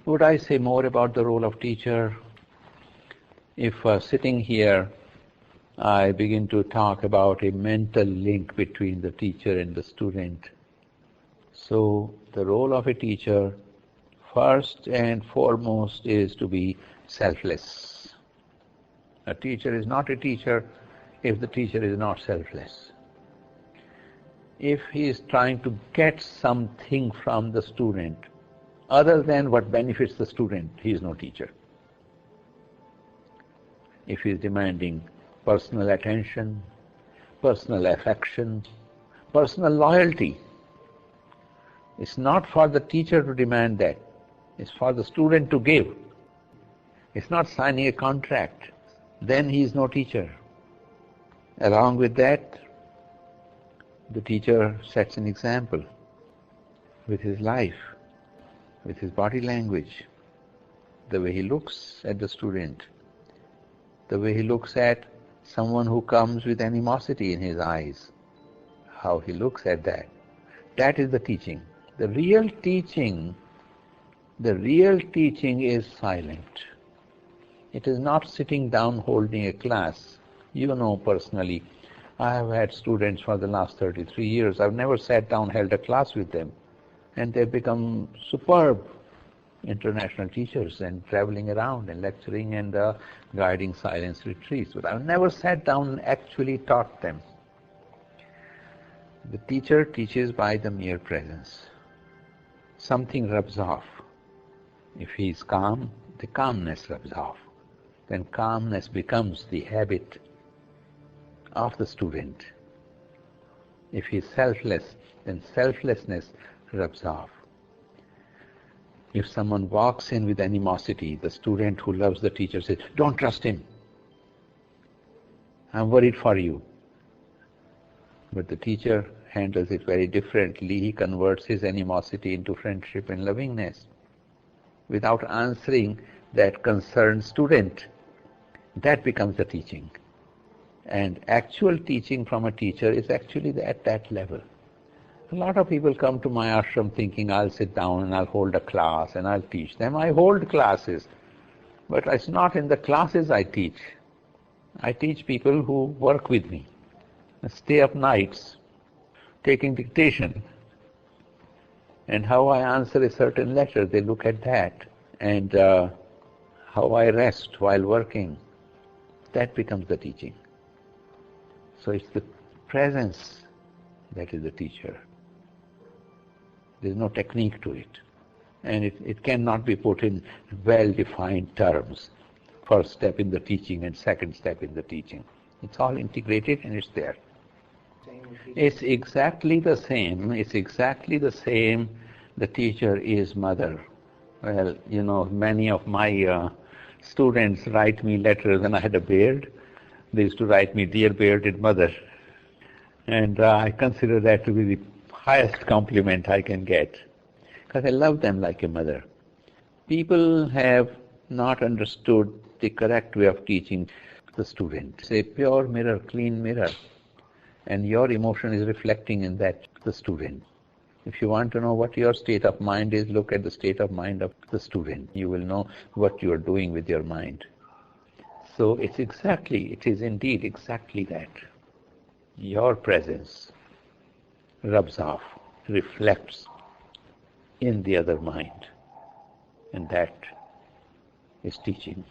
Would I say more about the role of teacher? If sitting here, I begin to talk about a mental link between the teacher and the student. So the role of a teacher, first and foremost, is to be selfless. A teacher is not a teacher if the teacher is not selfless. If he is trying to get something from the student other than what benefits the student, he is no teacher. If he is demanding personal attention, personal affection, personal loyalty, it's not for the teacher to demand that. It's for the student to give. It's not signing a contract. Then he is no teacher. Along with that, the teacher sets an example with his life, with his body language, the way he looks at the student, the way he looks at someone who comes with animosity in his eyes, how he looks at that. That is the teaching. The real teaching is silent. It is not sitting down holding a class. You know personally, I have had students for the last 33 years. I've never sat down, held a class with them. And they've become superb international teachers and traveling around and lecturing and guiding silence retreats. But I've never sat down and actually taught them. The teacher teaches by the mere presence. Something rubs off. If he is calm, the calmness rubs off. Then calmness becomes the habit of the student. If he is selfless, then selflessness rubs off. If someone walks in with animosity, the student who loves the teacher says, "Don't trust him. I'm worried for you." But the teacher handles it very differently. He converts his animosity into friendship and lovingness without answering that concerned student. That becomes the teaching. And actual teaching from a teacher is actually at that level. A lot of people come to my ashram thinking, I'll sit down and I'll hold a class and I'll teach them. I hold classes, but it's not in the classes I teach. I teach people who work with me, stay up nights, taking dictation, and how I answer a certain letter, they look at that, and how I rest while working. That becomes the teaching. So it's the presence that is the teacher. There's no technique to it. And it cannot be put in well-defined terms. First step in the teaching and second step in the teaching. It's all integrated and it's there. It's exactly the same. The teacher is mother. Well, you know, many of my students write me letters when I had a beard. They used to write me, "Dear bearded mother." And I consider that to be the highest compliment I can get, because I love them like a mother. People have not understood the correct way of teaching the student. It's a pure mirror, clean mirror, and your emotion is reflecting in that the student. If you want to know what your state of mind is, look at the state of mind of the student. You will know what you are doing with your mind. So it is indeed exactly that. Your presence rubs off, reflects in the other mind, and that is teaching.